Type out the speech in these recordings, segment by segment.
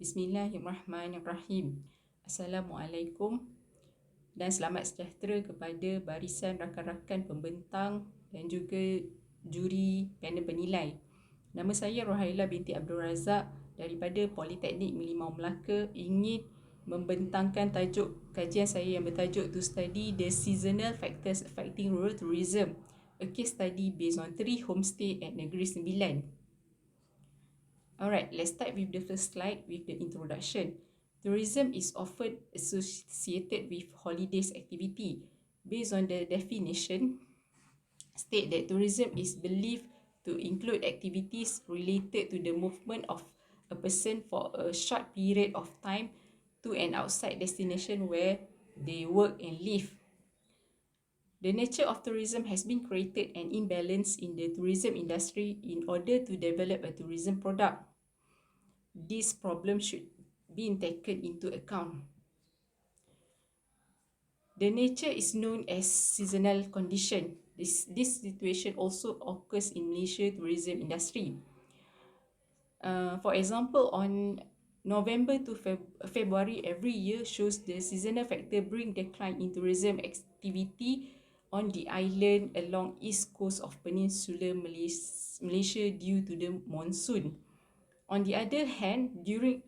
Bismillahirrahmanirrahim. Assalamualaikum dan selamat sejahtera kepada barisan rakan-rakan pembentang dan juga juri panel penilai. Nama saya Rohaila binti Abdul Razak daripada Politeknik Merlimau, Melaka, ingin membentangkan tajuk kajian saya yang bertajuk To Study the Seasonal Factors Affecting Rural Tourism, a case study based on 3 homestay at Negeri Sembilan. Alright, let's start with the first slide with the introduction. Tourism is often associated with holidays activity. Based on the definition, state that tourism is believed to include activities related to the movement of a person for a short period of time to an outside destination where they work and live. The nature of tourism has been created an imbalance in the tourism industry in order to develop a tourism product. This problem should be taken into account. The nature is known as seasonal condition. This situation also occurs in Malaysia tourism industry. For example, on November to February every year shows the seasonal factor bring decline in tourism activity on the island along east coast of Peninsular Malaysia due to the monsoon. On the other hand, during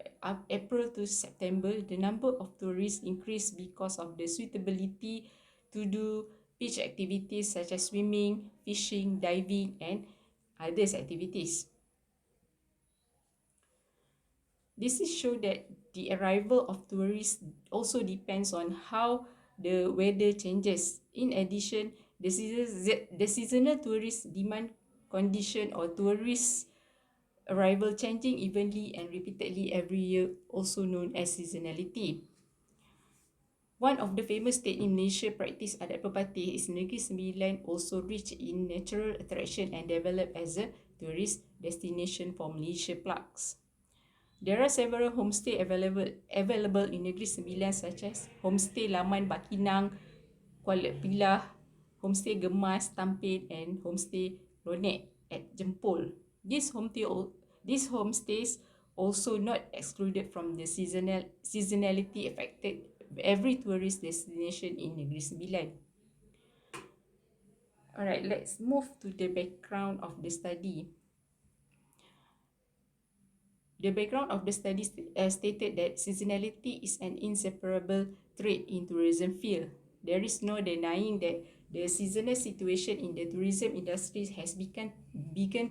April to September, the number of tourists increased because of the suitability to do beach activities such as swimming, fishing, diving, and other activities. This is show that the arrival of tourists also depends on how the weather changes. In addition, the seasonal tourist demand condition or tourist arrival changing evenly and repeatedly every year, also known as seasonality. One of the famous state in Malaysia practice adat pepatih is Negeri Sembilan, also rich in natural attraction and developed as a tourist destination for Malaysia plugs. There are several homestay available in Negeri Sembilan such as Homestay Laman Bakinang, Kuala Pilah, Homestay Gemas, Tampin, and Homestay Ronek at Jempol. These homestays also not excluded from the seasonality affected every tourist destination in Negeri Sembilan. Alright, let's move to the background of the study. The background of the study stated that seasonality is an inseparable trait in tourism field. There is no denying that the seasonal situation in the tourism industry has begun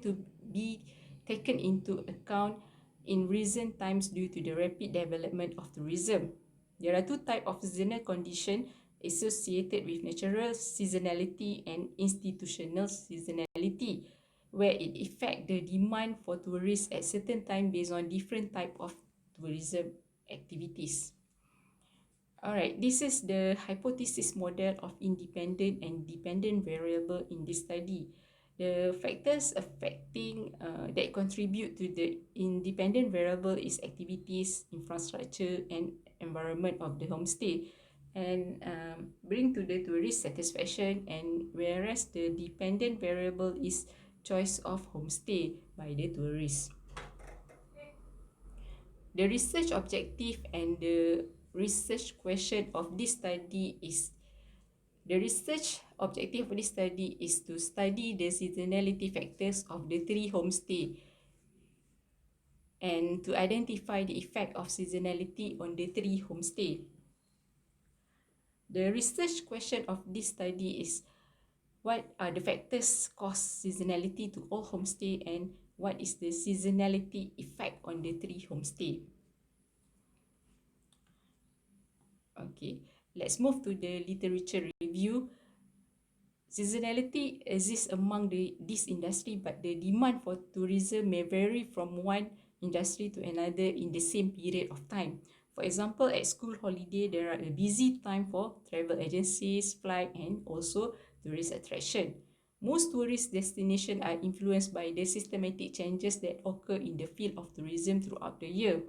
to be taken into account in recent times due to the rapid development of tourism. There are two types of seasonal conditions associated with natural seasonality and institutional seasonality, where it affects the demand for tourists at certain time based on different type of tourism activities. Alright, this is the hypothesis model of independent and dependent variable in this study. The factors affecting that contribute to the independent variable is activities, infrastructure, and environment of the homestay, and bring to the tourist satisfaction, and whereas the dependent variable is choice of homestay by the tourists. The research objective and the research question of this study is to study the seasonality factors of the 3 homestay and to identify the effect of seasonality on the 3 homestay. The research question of this study is what are the factors cause seasonality to all homestay and what is the seasonality effect on the 3 homestay. Okay, let's move to the literature review. Seasonality exists among this industry, but the demand for tourism may vary from one industry to another in the same period of time. For example, at school holiday, there are a busy time for travel agencies, flight, and also tourist attraction. Most tourist destinations are influenced by the systematic changes that occur in the field of tourism throughout the year.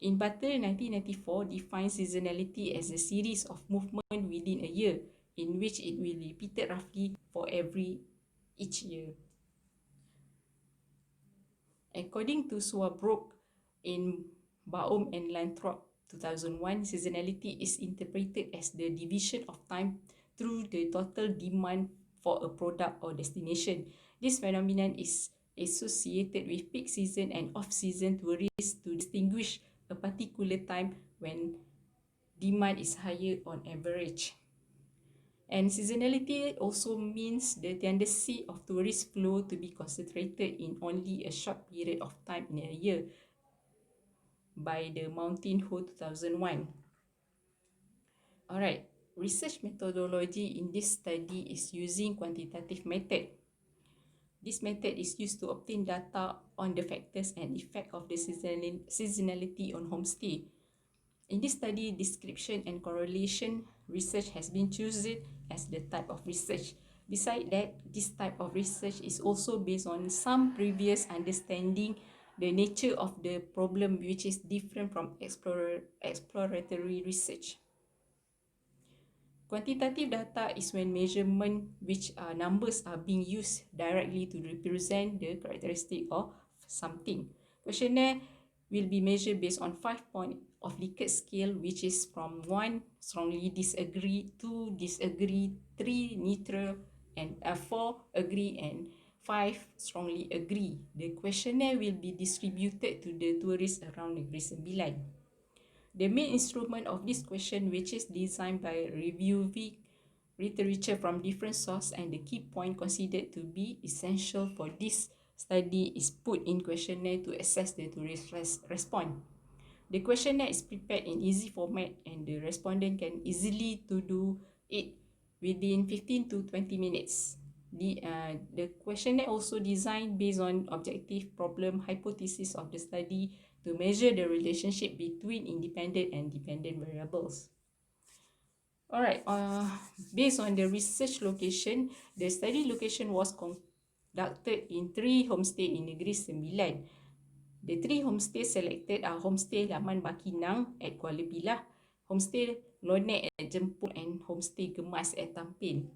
In Butler 1994 defines seasonality as a series of movement within a year, in which it will be repeated roughly for each year. According to Swabrook in Baum and Lathrop 2001, seasonality is interpreted as the division of time through the total demand for a product or destination. This phenomenon is associated with peak season and off-season tourists to distinguish a particular time when demand is higher on average. And seasonality also means the tendency of tourist flow to be concentrated in only a short period of time in a year by the Mountain Ho 2001. Alright, research methodology in this study is using quantitative method. This method is used to obtain data on the factors and effect of the seasonality on homestay. In this study, description and correlation research has been chosen as the type of research. Besides that, this type of research is also based on some previous understanding the nature of the problem, which is different from exploratory research. Quantitative data is when measurement, which are numbers, are being used directly to represent the characteristic of something. Questionnaire will be measured based on 5 points of Likert scale, which is from 1 strongly disagree, 2 disagree, 3 neutral, and 4 agree, and 5 strongly agree. The questionnaire will be distributed to the tourists around Negeri Sembilan. The main instrument of this question, which is designed by reviewing literature from different sources, and the key point considered to be essential for this study, is put in questionnaire to assess the tourist response. The questionnaire is prepared in easy format, and the respondent can easily to do it within 15 to 20 minutes. The questionnaire also designed based on objective problem hypothesis of the study to measure the relationship between independent and dependent variables. Alright, based on the research location, the study location was conducted in 3 homestays in Negeri Sembilan. The 3 homestays selected are Homestay Laman Bakinang at Kuala Pilah, Homestay Lonek at Jemput, and Homestay Gemas at Tampin.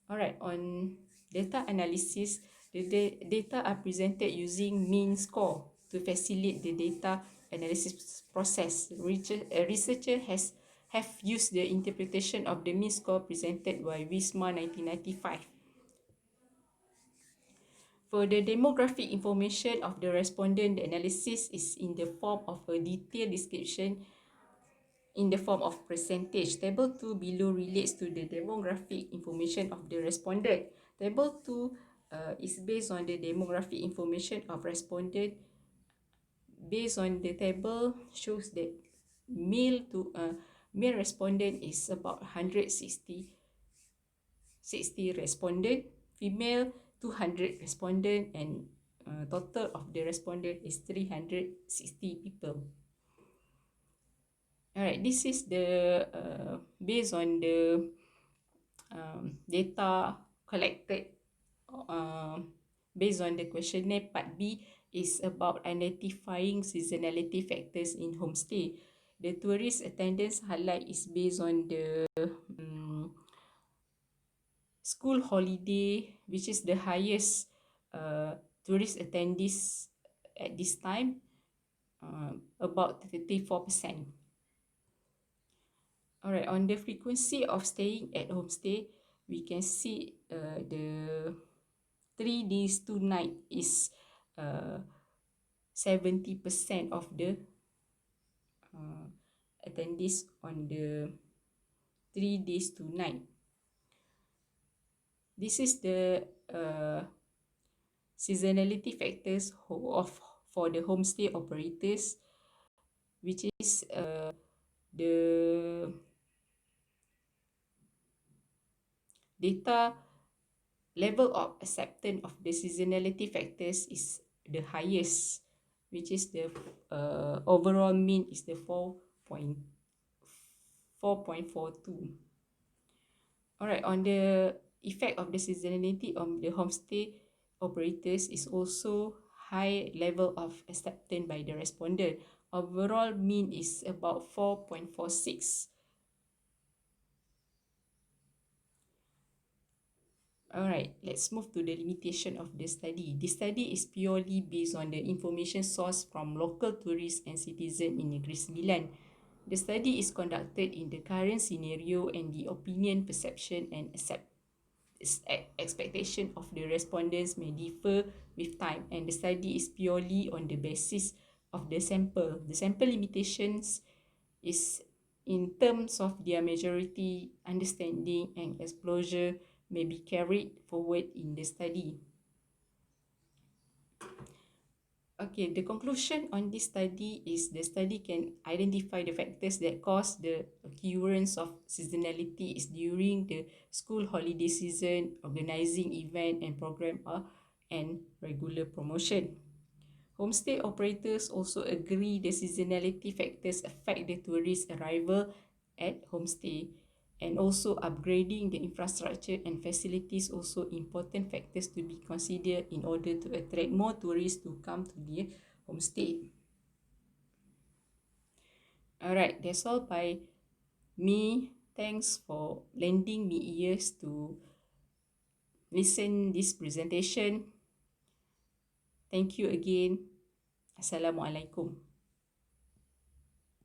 Alright, on data analysis, the data are presented using mean score to facilitate the data analysis process. Researcher have used the interpretation of the mean score presented by Wisma 1995. For the demographic information of the respondent, the analysis is in the form of a detailed description in the form of percentage. Table 2 below relates to the demographic information of the respondent. Table 2 is based on the demographic information of respondent. Based on the table, shows that male respondent is about 160 respondent, female 200 respondent, and total of the respondent is 360 people. Alright, this is the based on the data collected based on the questionnaire. Part B is about identifying seasonality factors in homestay. The tourist attendance highlight is based on the school holiday, which is the highest tourist attendees at this time, about 34%. Alright, on the frequency of staying at homestay, we can see the 3 days 2 nights is 70% of the attendees on the 3 days 2 nights. This is the seasonality factors for the homestay operators, which is the data level of acceptance of the seasonality factors is the highest, which is the overall mean is the 4.42. Alright, on the effect of the seasonality on the homestay operators is also high level of acceptance by the respondent. Overall mean is about 4.46. Alright, let's move to the limitation of the study. The study is purely based on the information sourced from local tourists and citizens in Negeri Sembilan. The study is conducted in the current scenario and the opinion, perception and expectation of the respondents may differ with time, and the study is purely on the basis of the sample. The sample limitations is in terms of their majority understanding and exposure may be carried forward in the study. Okay, the conclusion on this study is the study can identify the factors that cause the occurrence of seasonality is during the school holiday season, organizing event and program and regular promotion. Homestay operators also agree the seasonality factors affect the tourist arrival at homestay, and also upgrading the infrastructure and facilities also important factors to be considered in order to attract more tourists to come to the homestay. Alright, that's all by me. Thanks for lending me ears to listen this presentation. Thank you again. Assalamualaikum.